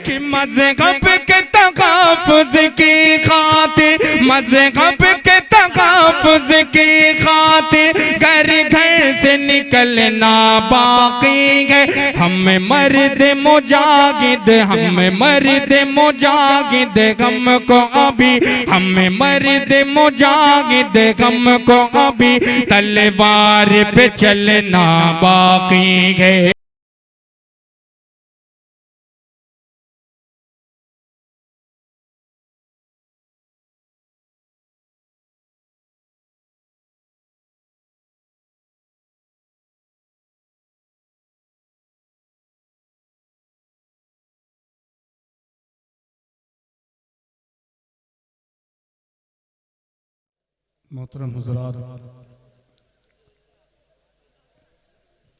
कि मज़हब के तहफ़्फ़ुज़ की खातिर, मज़हब के तहफ़्फ़ुज़ की खातिर घर घर से निकलना बाकी है। हम मर्द मुजाहिद, हम मर्द मुजाहिद, हमको अभी, हम मर्द मुजाहिद, हमको अभी तलवार पे चलना बाकी है। मोहतरम हुज़रात,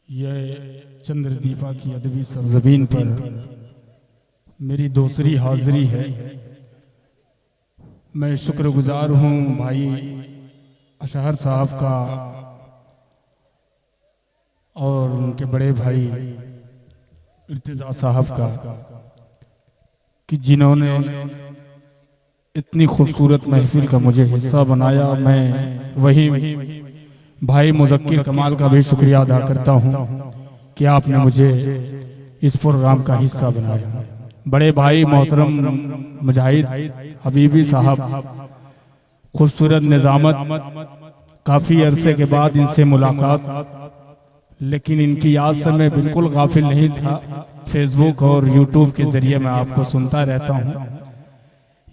यह चंद्रदीपा की अदबी सरज़मीन पर मेरी दूसरी हाज़िरी है। मैं शुक्रगुज़ार हूँ भाई अशहर साहब का और उनके बड़े भाई इर्तिज़ा साहब का कि जिन्होंने इतनी खूबसूरत महफिल का मुझे हिस्सा बनाया। मैं वही भाई मुज़क्किर कमाल का भी शुक्रिया अदा करता हूँ कि आपने मुझे इस प्रोग्राम का हिस्सा बनाया। बड़े भाई मोहतरम मुजाहिद हबीबी साहब, खूबसूरत निज़ामत, काफ़ी अरसे के बाद इनसे मुलाकात, लेकिन इनकी याद से मैं बिल्कुल गाफिल नहीं था। फेसबुक और यूट्यूब के ज़रिए मैं आपको सुनता रहता हूँ।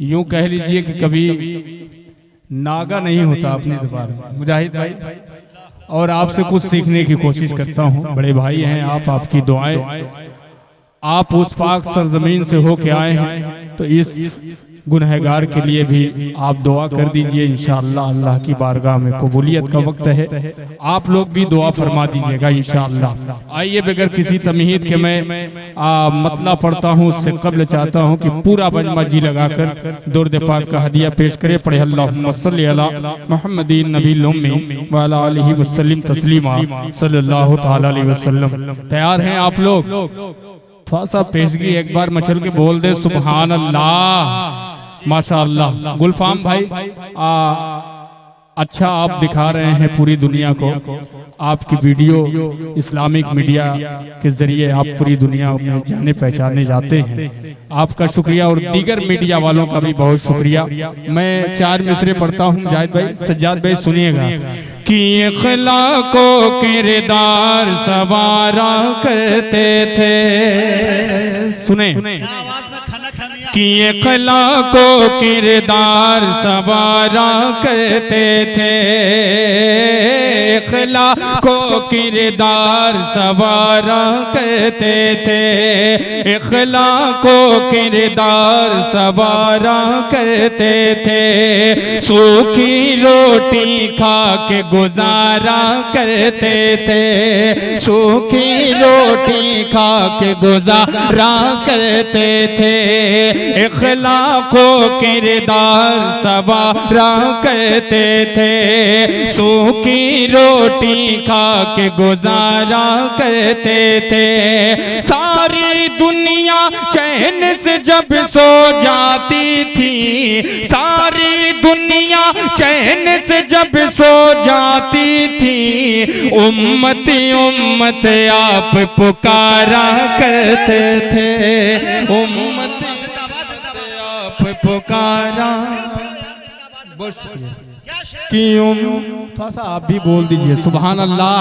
यूं कह लीजिए कि कभी नागा नहीं होता अपनी ज़बान में मुजाहिद भाई, और आपसे कुछ सीखने की कोशिश करता हूं। बड़े भाई हैं आप, आपकी दुआएं, आप उस पाक सरजमीन से होके आए हैं तो इस गुनहगार के लिए भी आप दुआ कर दीजिए। इंशाअल्लाह अल्लाह की बारगाह में कबूलियत का वक्त है, आप लोग भी दुआ फरमा दीजिएगा इंशाअल्लाह। आइए बगैर किसी तमहीद के मैं मतला पढ़ता हूँ, उससे कबल चाहता हूँ कि पूरा मजमा जी लगाकर दुर्द पाक का हदिया पेश करे। पढ़े अल्लाहुम्मा सल्ली अला मुहम्मदीन नबील उम्मी व अला आलिहि वसल्लम तस्लीमा सल्लल्लाहु तआला अलैहि वसल्लम। तैयार हैं आप लोग? थोड़ा सा पेशगी एक बार मचल के बोल दे सुभान अल्लाह, माशाअल्लाह। गुलफाम भाई अच्छा आप दिखा रहे हैं पूरी दुनिया को, आपकी वीडियो इस्लामिक मीडिया के जरिए आप पूरी दुनिया में जाने पहचाने जाते हैं, आपका शुक्रिया। और दीगर मीडिया वालों का भी बहुत शुक्रिया। मैं 4 मिसरे पढ़ता हूँ जाहिद भाई, सज्जाद भाई सुनिएगा। कि अखलाको किरदार सवारा करते थे, सुने कि अखलाको किरदार सवारा करते थे, अखलाको किरदार सवारा करते थे, अखलाको किरदार सवारा करते थे, सूखी रोटी खा के गुजारा करते थे, सूखी रोटी खा के गुजारा करते थे, इखलाको किरदार सवारा करते थे, सूखी रोटी खा के गुजारा करते थे। सारी दुनिया चैन से जब सो जाती थी, सारी दुनिया चैन से जब सो जाती थी, उम्मत उम्मत आप पुकारा करते थे, उम्मत पुकारा। बहुत शुक्रिया। क्यों थोड़ा सा आप भी बोल दीजिए सुभान अल्लाह।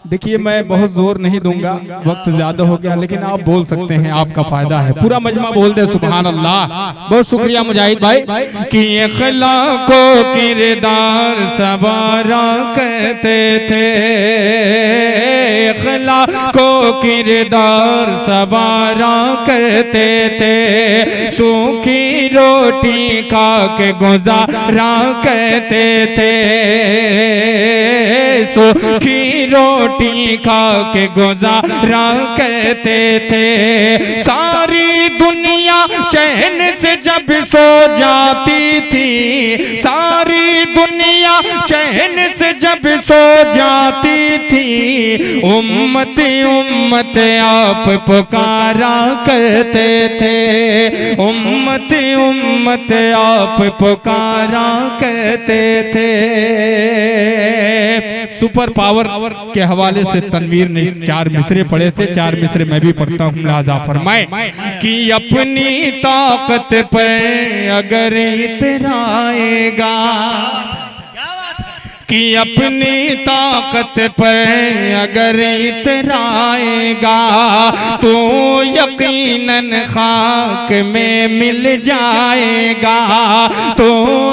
देखिए मैं बहुत जोर नहीं दूंगा, वक्त ज्यादा हो गया, लेकिन आप बोल सकते हैं, आपका फायदा है। पूरा मजमा बोल दे सुभान अल्लाह। बहुत शुक्रिया मुजाहिद भाई। कि अखलाको किरदार सवारा करते थे, अखलाको किरदार सवारा करते थे, सूखी रोटी खा के गुजारा करते थे, सूखी रोटी खा के गुजारा करते थे। सारी दुनिया चैन से से जब सो जाती थी, सारी दुनिया चैन से जब सो जाती थी, उम्मत उम्मत आप पुकारा करते थे, उम्मत उम्मत आप पुकारा करते थे। सुपर पावर के हवाले से तनवीर ने 4 मिसरे पढ़े थे, 4 मिसरे मैं भी पढ़ता हूँ, लिहाजा फरमाए कि अपनी ताकत पर अगर इतराएगा, कि अपनी ताकत पर अगर इतराएगा तो यकीनन खाक में मिल जाएगा, तो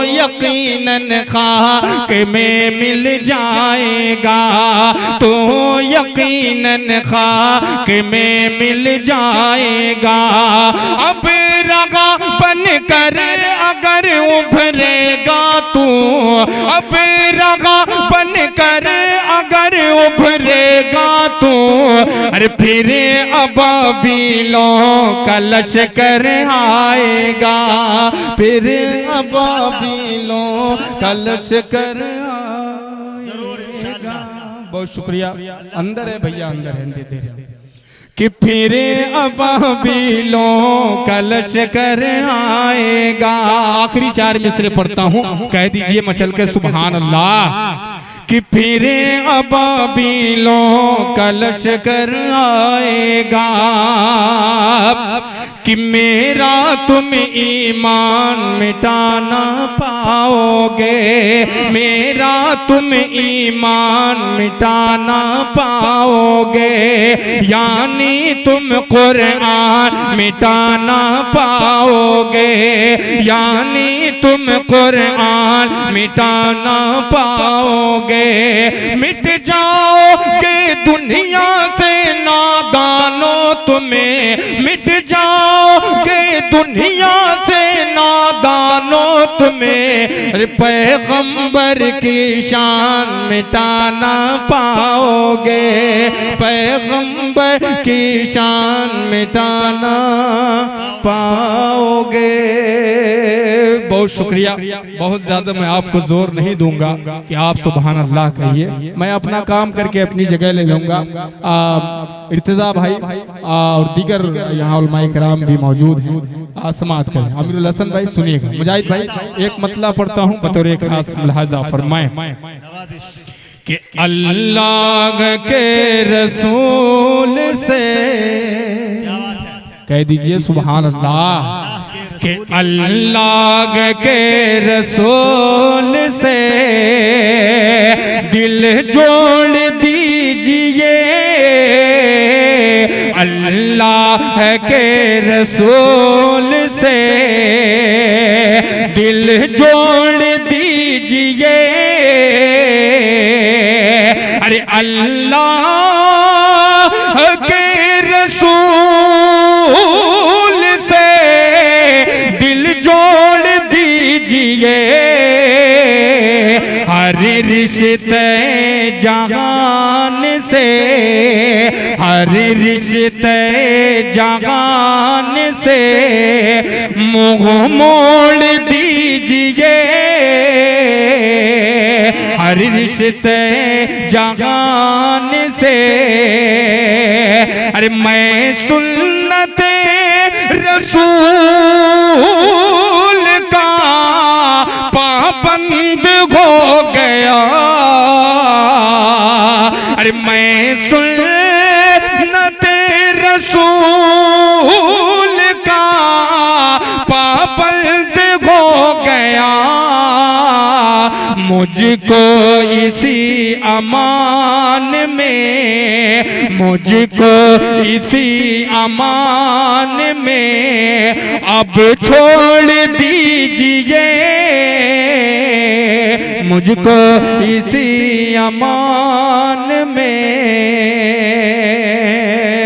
यकीनन खाक में मिल जाएगा, तो यकीनन खाक में मिल जाएगा। अब रगा बन कर अगर उभरेगा तू, अब रगा बन कर अगर उभरेगा तू, अरे फिर अबाबिलों का लश्कर आएगा, फिर अबाबिलों का लश्कर आएगा। बहुत शुक्रिया। अंदर है भैया, अंदर है, दे रहे कि फिर अबाबिलों का लश्कर आएगा। आखिरी 4 मिसरे पढ़ता हूँ, कह दीजिए मचल के सुभान अल्लाह। कि फिर अबाबिलों का लश्कर आएगा, कि मेरा तुम ईमान मिटाना पाओगे, मेरा तुम ईमान मिटाना पाओगे, यानी तुम कुरान मिटाना पाओगे, यानी तुम कुरान मिटाना पाओगे। मिट जाओगे दुनिया से नादानो तुम्हें, मिट जाओगे दुनिया से नादानो तुम्हें, अरे पैगंबर की शान मिटाना पाओगे, पैगंबर की शान मिटाना पाओगे। बहुत शुक्रिया। बहुत ज्यादा मैं आपको जोर नहीं दूंगा कि आप सुभान अल्लाह कहिए, मैं अपना काम करके अपनी जगह ले लूंगा। इर्तिजा भाई और दीगर यहाँ उलमाए किराम भी मौजूद हैं, समाअत करें। आमिरुल हसन भाई सुनिएगा। मुजाहिद भाई एक मतला पढ़ता हूँ बतौर एक खास लिहाजा फरमाएं कि अल्लाह के रसूल से, कह दीजिए सुभान अल्लाह, कि अल्लाह के रसूल से दिल जोड़ दीजिए, अल्लाह के रसूल से दिल जोड़ दीजिए, अरे अल्लाह के रसूल से दिल जोड़ दीजिए, हर रिश्ते जहान से, हर रिश्ते जहान से मुँह मोड़ दीजिए, हर रिश्ते जहान से, अरे मैं सुन्नते रसूल का पाबंद हो गया, अरे मैं सुन्नते रसूल का पाबंद हो गया, मुझको इसी अमान में, मुझको इसी अमान में अब छोड़ दीजिए, मुझको इसी अमान में।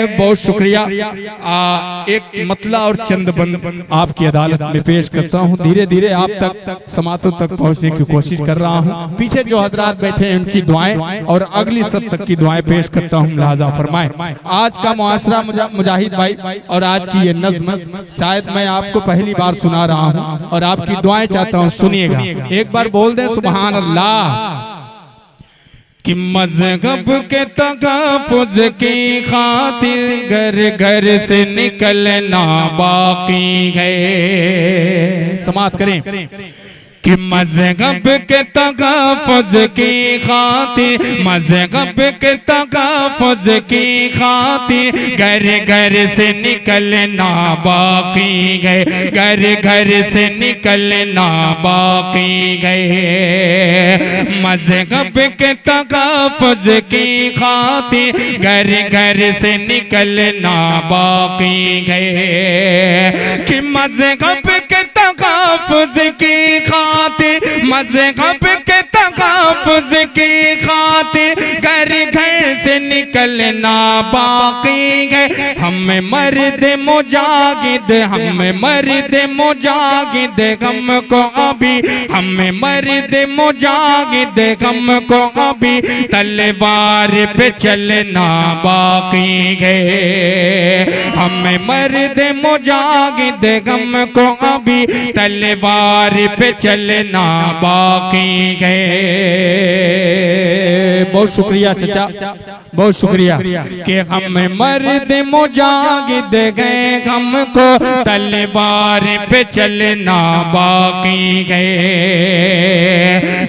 बहुत शुक्रिया। एक मतला और चंद बंद आपकी अदालत में पेश करता हूँ। धीरे धीरे आप तक समातों तक पहुँचने की कोशिश कर रहा हूँ। पीछे जो हजरात बैठे हैं उनकी दुआएं और अगली सब तक की दुआएं पेश करता हूँ, लिहाजा फरमाएं। आज का मुआशरा मुजाहिद भाई और आज की ये नज्म शायद मैं आपको पहली बार सुना रहा हूँ और आपकी दुआएं चाहता हूँ, सुनिएगा। एक बार बोल दें सुभान अल्लाह। कि मज़हब के तहफ़्फ़ुज़ की खातिर घर घर से निकलना बाकी है। समात करें कि मज़हब के तहफ़्फ़ुज़ की खातिर, मज़हब के तहफ़्फ़ुज़ की खातिर घर घर से निकलना बाकी गए, घर घर से निकलना बाकी गए। मज़हब के तहफ़्फ़ुज़ की खातिर घर घर से निकलना बाकी गए। कि मज़हब के तहफ़्फ़ुज़ की खातिर, मज़हब के तहफ़्फ़ुज़ की खातिर घर घर से निकलना बाकी गए। हमें मर्द मुजाहिद, हमें मर्द मुजाहिद गम को अभी, हमें मर्द मुजाहिद गम को अभी तलवार पे चलना बाकी गए। हमें मर्द मुजाहिद गम को अभी तलवार पे चलना बाकी गए। बहुत शुक्रिया चाचा, बहुत शुक्रिया। कि हम मर्द मुजाहिद गए गम को तलवार पे चलना बाकी गए।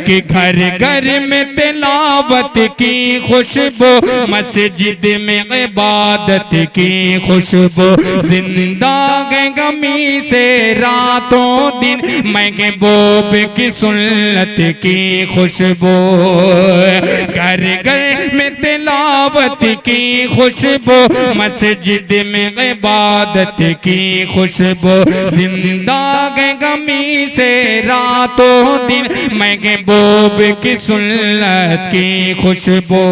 कि घर घर में तिलावत की खुशबू, मस्जिद में इबादत की खुशबू, जिंदा गमी से रातों दिन महबूब की सुन्नत की खुशबू। घर घर में तिलावत की खुशबू, मस्जिद में इबादत की खुशबू, जिंदा गमी से रातों दिन महबूब की सुन्नत की खुशबू।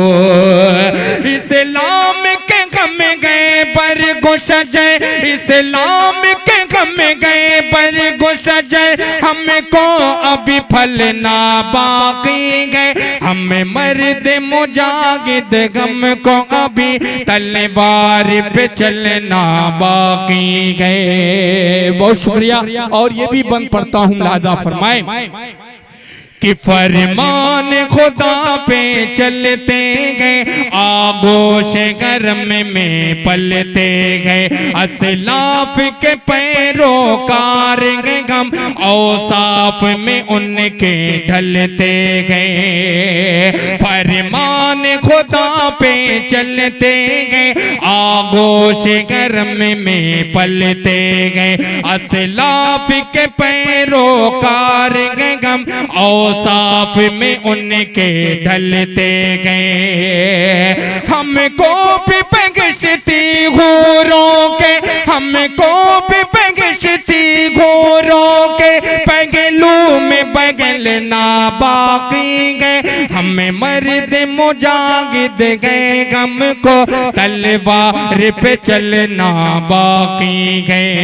इस्लाम के गम गए पर गुशजे, इस्लाम के गम गए पर गुशजे, हमको अभी फलना बाकी गए। हमें मर्द मुजाहिद गम को अभी तलवार पे चलना बाकी गए। बहुत शुक्रिया। और ये भी बंद पढ़ता हूँ, लिहाजा फरमाए कि फरमान खुदा पे चलते गए, आगोश गर्म में पलते गए। असलाफ के पैरोकार गम औसाफ में उनके ढलते गए। फरमान खुदा पे चलते गए, आगोश गर्म में पलते गए। असलाफ के पैरोकार गम औसाफ में उनके ढलते गए। हमको भी बख्शती घोरों के, हमको भी बख्शती घोरों के पहलू में बगलना बाकी गए। हमें मर्द मुजाहिद गए गम को तलवार पे चलना बाकी गए।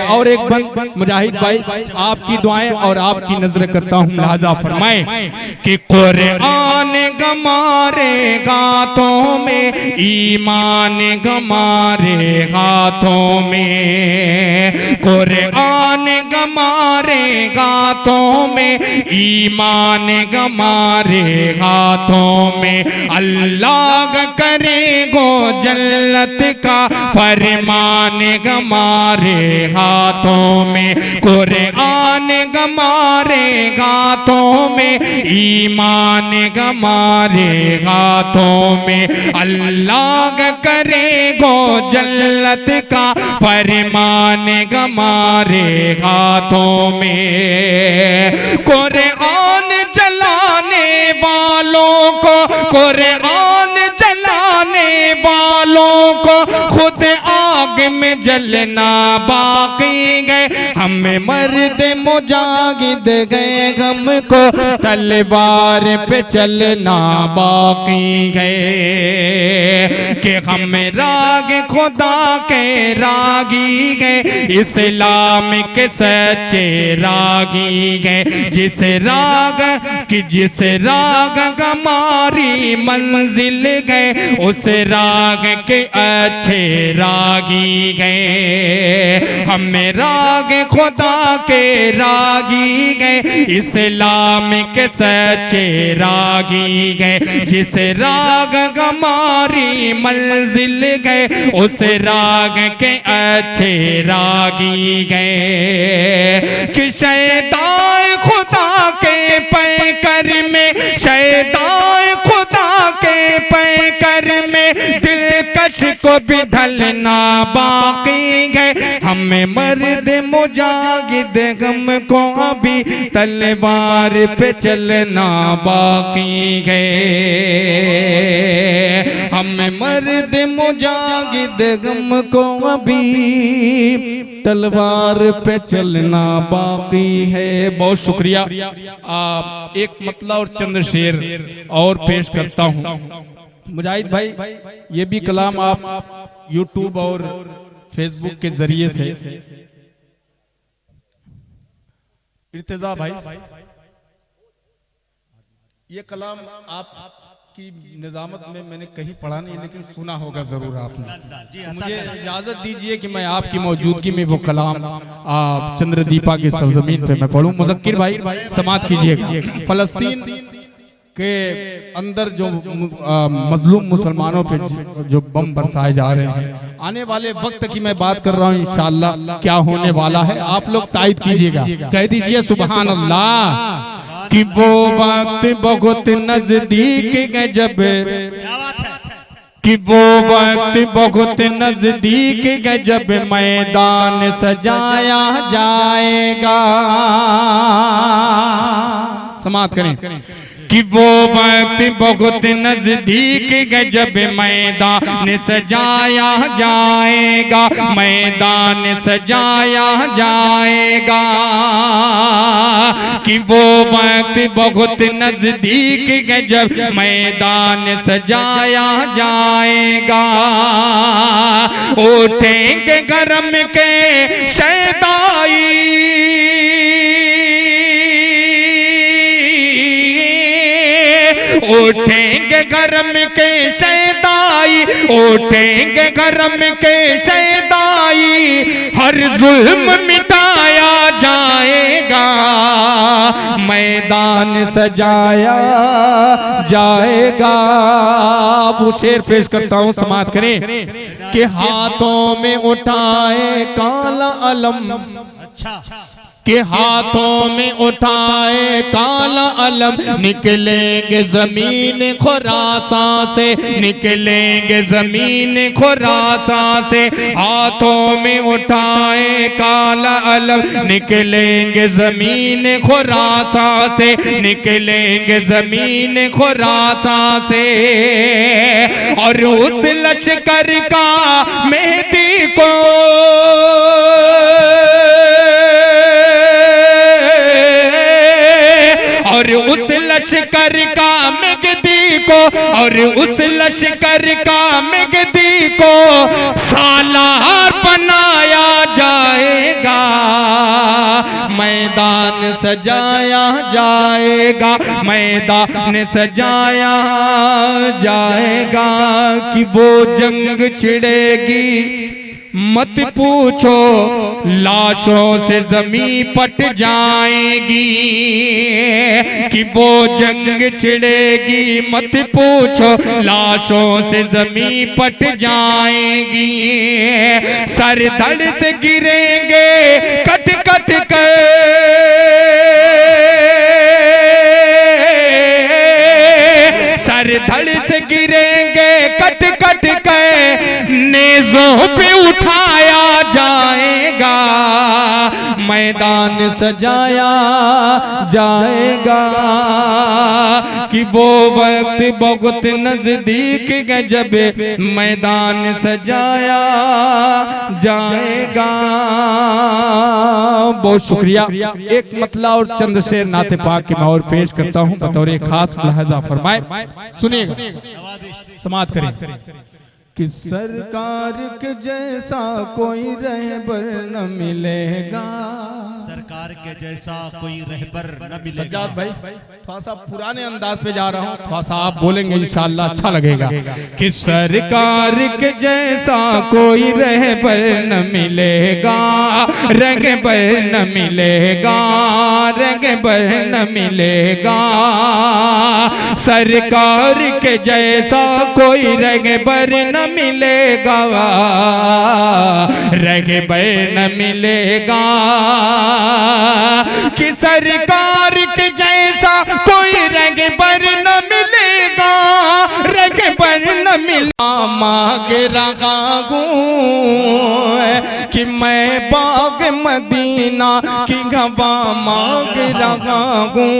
और एक बंद मुजाहिद भाई आपकी दुआएं और आपकी नजर करता हूँ, लिहाजा फरमाए कि कुरान गमारे गातों में, ईमान गमारे हाथों में। कुरान गमारे गातों में, ईमान गमारे हाथों में। अल्लाह करे गो जन्नत का फरमान गमारे हाथों में। कुरान गमारे गातों में, ईमान गमारे हाथों में। अल्लाह करे गो जन्नत का फरमान गमारे हाथों में। कुरान जलाने वालों को, कुरान जलाने वालों को खुद आग में जलना बाकी गए, हमें मर्द मुजाहिद गए गम को तलवार पे चलना बाकी गए। कि हमें राग खुदा के रागी गए, इस्लाम के सच्चे रागी गए। जिस राग हमारी मंजिल गए, उस राग के अच्छे रागी गए। हमें राग खुदा के रागी गए, इस्लाम के सच्चे रागी गए। जिस राग हमारी मंजिल गए, उस राग के अच्छे रागी गए। कि शैतान खुदा के पैकर में, शैतान खुदा के पैकर में दिलकश को भी ढलना बाकी गए। हमें मर्द मुजाहिद गम को अभी तलवार पे चलना बाकी गए। हमें मर्द मुजाहिद गम को अभी तलवार पे चलना बाकी है। बहुत शुक्रिया। एक मतला और चंद शेर और पेश करता हूँ। मुजाहिद भाई, ये भी कलाम आप यूट्यूब और फेसबुक के जरिए से, इर्तिजा भाई, ये कलाम आपकी निजामत में मैंने कहीं पढ़ा नहीं, लेकिन सुना होगा जरूर आपने। मुझे इजाजत दीजिए कि मैं आपकी मौजूदगी में वो कलाम आप चंद्रदीपा की सरजमीन पे मैं पढ़ूं। मुज़क्किर भाई समाअत कीजिएगा। फलस्तीन के अंदर जो मजलूम मुसलमानों पे जो बम बरसाए जा रहे हैं, आने वाले वक्त की मैं बात कर रहा हूँ, इंशाअल्लाह क्या होने वाला है आप लोग तायद कीजिएगा। कह दीजिए सुभान अल्लाह। कि वो वक्त बहुत नजदीक है जब, कि वो वक्त बहुत नजदीक है जब मैदान सजाया जाएगा। समाअत करें। कि वो वक्त बहुत नजदीक है जब मैदान सजाया जाएगा, मैदान सजाया जाएगा। कि वो वक्त बहुत नजदीक है जब मैदान सजाया जाएगा। उठेंगे गरम के शैताई, उठेंगे गरम के शैताई, उठेंगे गरम के शैताई। हर जुल्म मिटाया जाएगा, मैदान सजाया जाएगा। वो शेर पेश करता हूँ, समाअत करें। कि हाथों में उठाए काला अलम, अच्छा, के हाथों में उठाए काला अलम, निकलेंगे जमीन खुरासां से, निकलेंगे जमीन खुरासां से। हाथों में उठाए काला अलम, निकलेंगे जमीन खुरासां से, निकलेंगे जमीन खुरासां से। और उस लश्कर का मेहदी को, और उस लश्कर का मेहदी को, और उस लश्कर का मेहदी को सालार बनाया जाएगा, मैदान सजाया जाएगा, मैदान सजाया जाएगा। कि वो जंग छिड़ेगी मत पूछो, लाशों से जमीन पट जाएगी। कि वो जंग छिड़ेगी मत पूछो, लाशों से जमीन पट जाएगी। सर धड़ से गिरेंगे कट कट कर, सर धड़ से गिरेंगे कट कट कर, नेज़ों पे उठाया जाएगा, मैदान सजाया जाएगा। कि वो वक्त बहुत नजदीक है जब मैदान सजाया जाएगा। बहुत शुक्रिया। एक मतला और चंद शेर नाते पाक के मैं और पेश करता हूँ, बतौर एक खास मुलाहजा फरमाए, सुनिएगा, समाअत करें। कि सरकार के जैसा कोई रहबर न मिलेगा, सरकार के जैसा कोई रहबर न मिलेगा। सज्जाद भाई थोड़ा सा पुराने अंदाज पे जा रहा हूँ, थोड़ा सा आप बोलेंगे इंशाअल्लाह अच्छा लगेगा। कि सरकार के जैसा कोई रहबर न मिलेगा, रहबर न मिलेगा, रहबर न मिलेगा। सरकार के जैसा कोई रहबर न मिलेगा, रहबर न मिलेगा। कि सरकार के जैसा कोई रहबर न मिलेगा, रहबर न मिला। मांग रहा हूँ कि मैं बाग मदीना की हवा मांग रहा हूँ।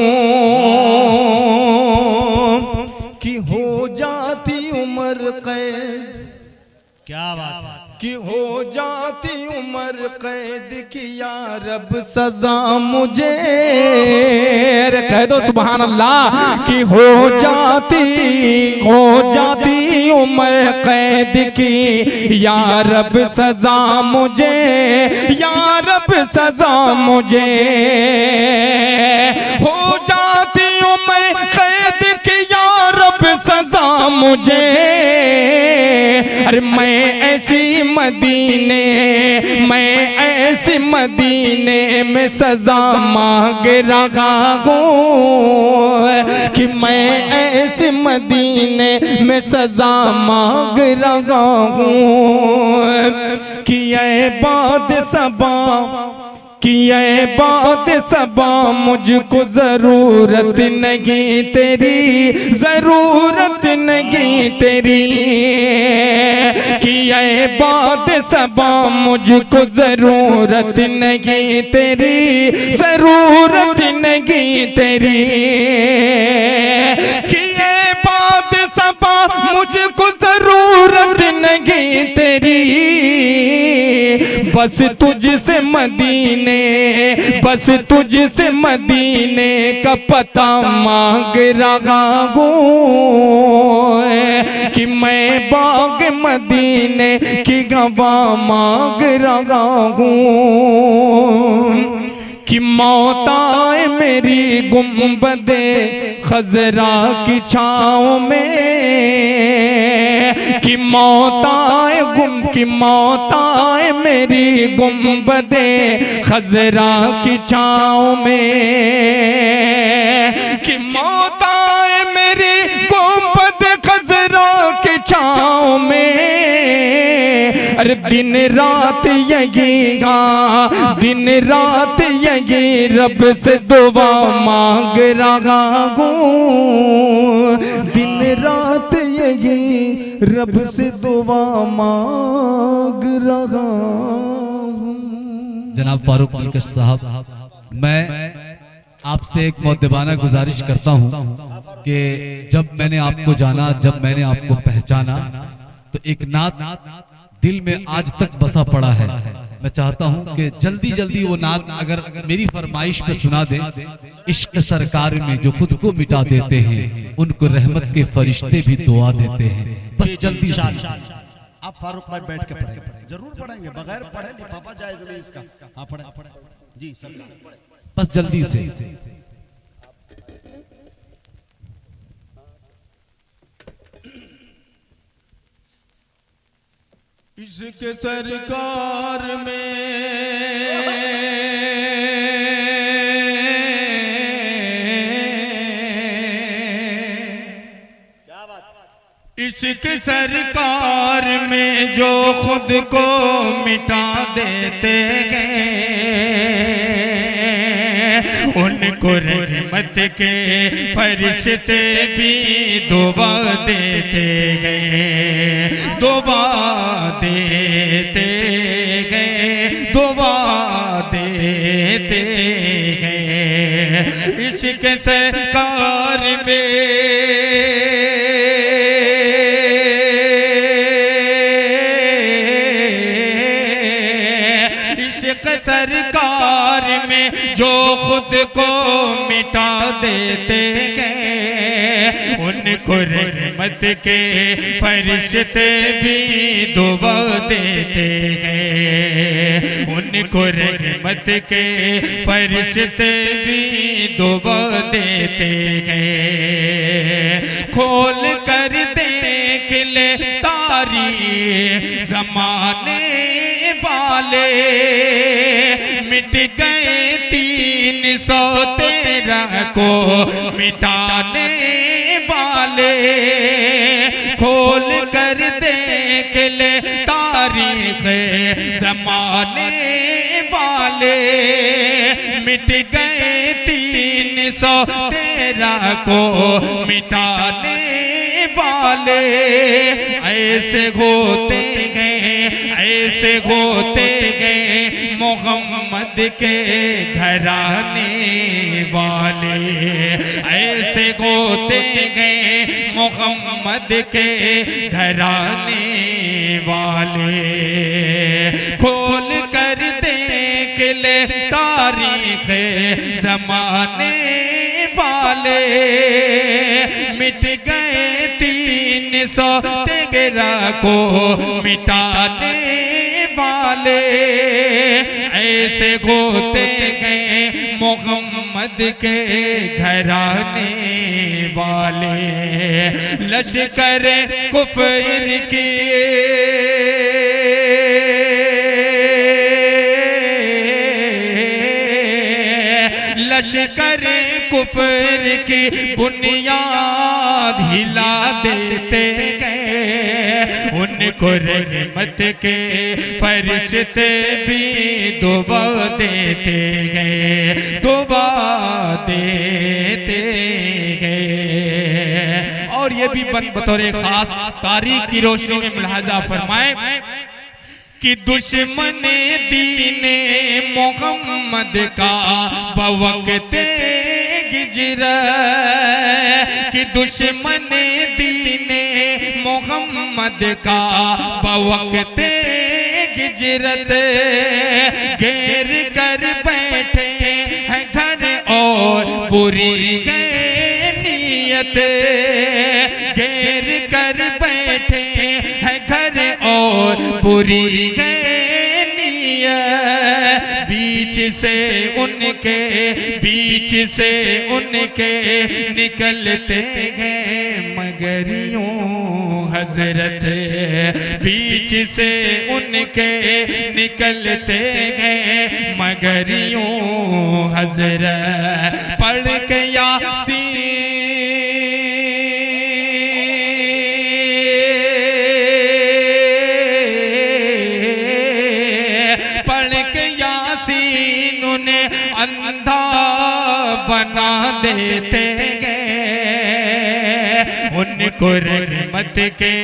कि हो जाती उम्र कैद, क्या बात है, कि हो जाती उम्र कैद की या रब सजा मुझे। कह दो सुभान अल्लाह। कि हो जाती उम्र कैद की या रब सजा मुझे, या रब सजा मुझे। हो जाती उम्र कैद की या रब सजा मुझे। अरे मैं ऐसी मदीने, मैं ऐसे मदीने में सजा मांग रहा हूँ। कि मैं ऐसे मदीने में सजा मांग रहा हूँ। कि ये बात सबा, कि ये बात सबा मुझको जरूरत नहीं तेरी, जरूरत नहीं तेरी। कि ये बात सबा मुझको जरूरत नहीं तेरी, जरूरत नहीं तेरी। कि ये बात सबा मुझको जरूरत नहीं तेरी। बस तुझसे मदीने, बस तुझसे मदीने का पता मांग रहा हूँ। कि मैं बाग मदीने की गवा मांग रहा हूँ। कि मौत आए मेरी गुंबदे खजरा की छाँव में। कि मौत आए कि मौत आए मेरी गुंबदे खजरा की छाँव में। कि मौत आए मेरी गुंबद खजरा की छाँव में। अरे दिन रात यही गा, दिन रात यही रब से दुआ मांग रहा हूँ। दिन रात यही रब से दुआ मांग रहा हूँ। जनाब फारूक दिलकश साहब, मैं आपसे एक मुअद्दिबाना गुजारिश करता हूँ कि जब मैंने आपको जाना, जब मैंने आपको पहचाना, तो एक नात दिल में आज तक बसा पड़ा है। मैं चाहता हूं कि जल्दी जल्दी वो नात अगर मेरी फरमाइश पे सुना दें। इश्क सरकार में जो खुद को मिटा देते हैं, उनको रहमत के फरिश्ते भी दुआ देते हैं। बस जल्दी से आप फारूक भाई बैठ के पढ़ेंगे, जरूर पढ़ेंगे, बगैर पढ़े लिफाफा जायज नहीं इसका। हाँ पढ़े जी सरकार, बस जल्दी से। इश्क सरकार में, इश्क सरकार में जो खुद को मिटा देते हैं, उनको रहमत के फरिश्ते भी दुआ देते गए, दुआ देते गए, दुआ देते गए। इश्क सरकार में इश्क सरकार में जो खुद को मिटा देते गए, उनको रहमत के फरिश्ते भी दुआ देते गए, उनको रहमत के फरिश्ते भी दुआ देते गए। खोल कर देख ले तारीख ज़माने वाले, मिट गए 313 को मिटाने वाले। खोल कर देख ले तारीख ज़माने वाले, मिट गए 313 को मिटाने वाले। ऐसे होते गए, ऐसे होते गए मोहम्मद के घराने वाले, ऐसे होते गए मोहम्मद के घराने वाले। खोल कर देख ले तारीख ज़माने वाले, मिट गए 313 को मिटाने वाले। ऐसे होते गए मोहम्मद के घराने वाले। लश्कर कुफर की लश्कर कुफर की बुनियाद हिला देते गए, उनको रहमत के फरिश्ते भी दुआ देते गए, दुआ देते गए। और ये भी बतौर खास तारीख की रोशनी में मुलाहाजा फरमाए कि दुश्मन दीने मोहम्मद का बवक्ते हिजरत, कि दुश्मन दीने मोहम्मद का बवक्ते हिजरत, घेर कर बैठे हैं घर और बुरी गए नीयत, घेर कर बैठे हैं घर और बुरी गए नीयत। बीच से उनके, बीच से उनके निकलते गए मगरियों हजरत, बीच से उनके निकलते गए मगरियों हजरत। पढ़ के यासीन अंधा बना देते गए, उनको रहमत के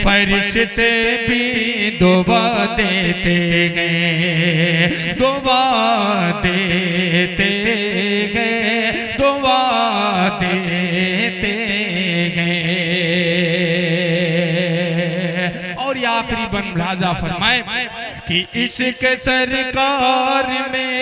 फरिश्ते भी दुआ देते गए, दुआ देते गए, दुआ देते गए। और ये आखिरी बन मुलाहाजा फरमाए कि इश्क सरकार में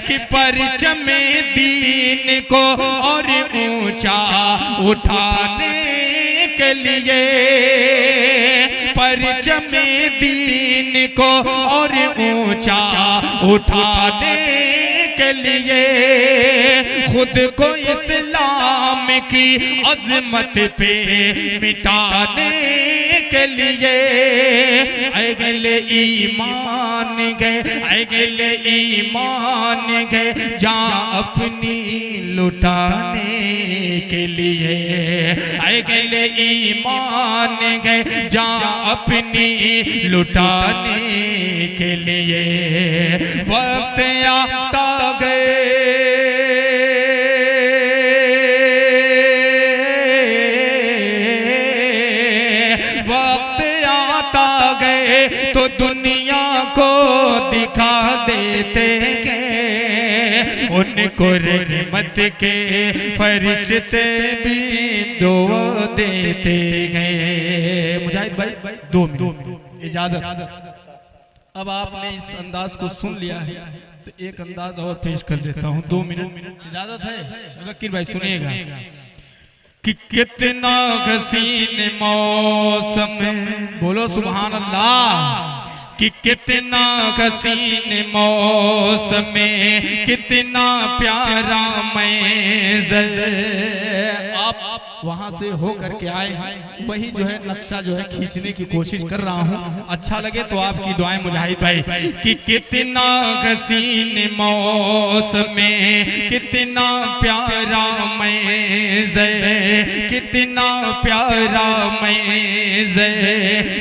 कि परचमे दीन को और ऊंचा उठाने के लिए, परचमे दीन को और ऊंचा उठाने के लिए, खुद को इस्लाम की अजमत पे मिटाने के लिए। अगले ईमान गए, अगले ईमान गए जहाँ अपनी लुटाने के लिए, अगले ईमान गए जहाँ अपनी लुटाने के लिए। वक्त आता गए, वक्त आता गए तो दुनिया को दिखा देते गए, उनको रहमत के फरिश्ते भी दुआ देते गए। मुजाहिद भाई 2 मिनट इजाजत। अब आपने इस अंदाज को सुन लिया है तो एक अंदाज और पेश कर देता हूँ। 2 मिनट इजाजत है मुज़क्किर भाई, सुनिएगा कि कितना हसीन मौसम, बोलो सुभान अल्लाह, कि कितना हसीन मौसम, कितना प्यारा मंज़र। आप वहां से हो करके आए हैं, वही जो है नक्शा जो है खींचने की कोशिश कर रहा हूं। अच्छा लगे तो आपकी दुआएं मुजाहिद भाई। कि कितना हसीन मौसम, कितना प्यारा मंज़र, कितना प्यारा मंज़र,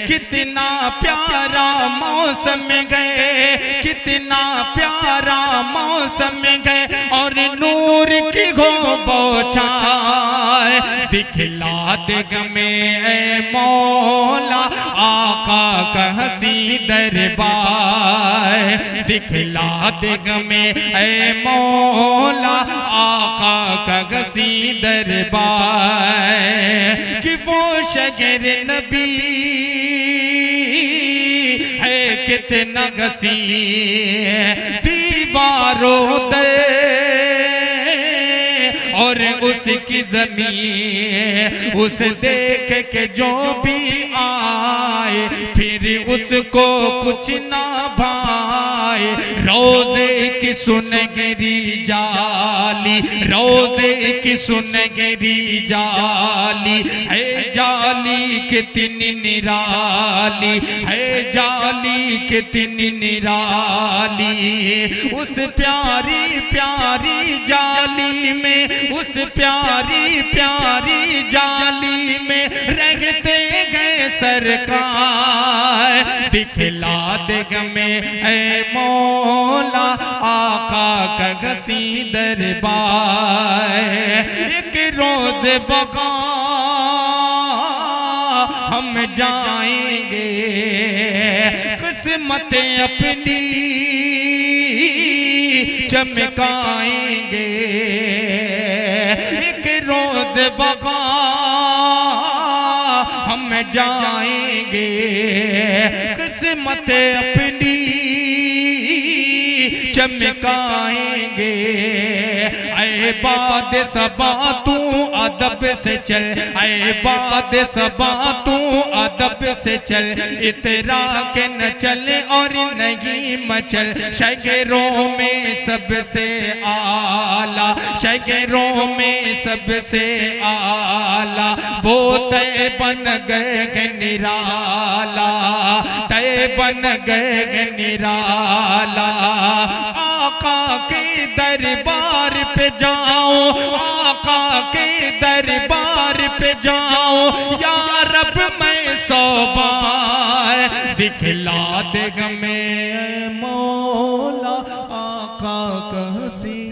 कितना प्यारा मौसम गए, कितना प्यारा मौसम गए, और नूर की गो बौछार दिखला दे में ऐ मौला आका का हसी दरबार, दिखला दे में ऐ मौला आका का हसी दरबार। कि वो शगर नबी है कितना हसी, दीवारों दर और उसकी जमीन, उस देख के जो भी आए फिर उसको कुछ ना भाए। रोजे की सुनहरी जाली, रोजे की सुनहरी जाली है, जाली कितनी निराली है, जाली कितनी निराली। उस प्यारी प्यारी जाली में, उस प्यारी प्यारी जाली में रहते गए सरकार। दिखला दे में ऐ मौला आका का घसी दरबार। एक रोज बगा हम जाएंगे, किस्मत अपनी चमकाएंगे। एक रोज बगा हम जाएंगे, किस्मत अपनी चमकाएंगे। ऐ बाद सबा तू अदब से चल, ऐ बाद सबा तू अदब से चल, इतरा के न चल और नहीं मचल। शगरों में सबसे आला, शगरों में सबसे आला, वो तय बन गए निराला, तय बन गए निराला। आका के दरबार पे जाओ, आका के दरबार पे जाओ, या रब मैं 100 बार दिखला दे में मौला आका का हसी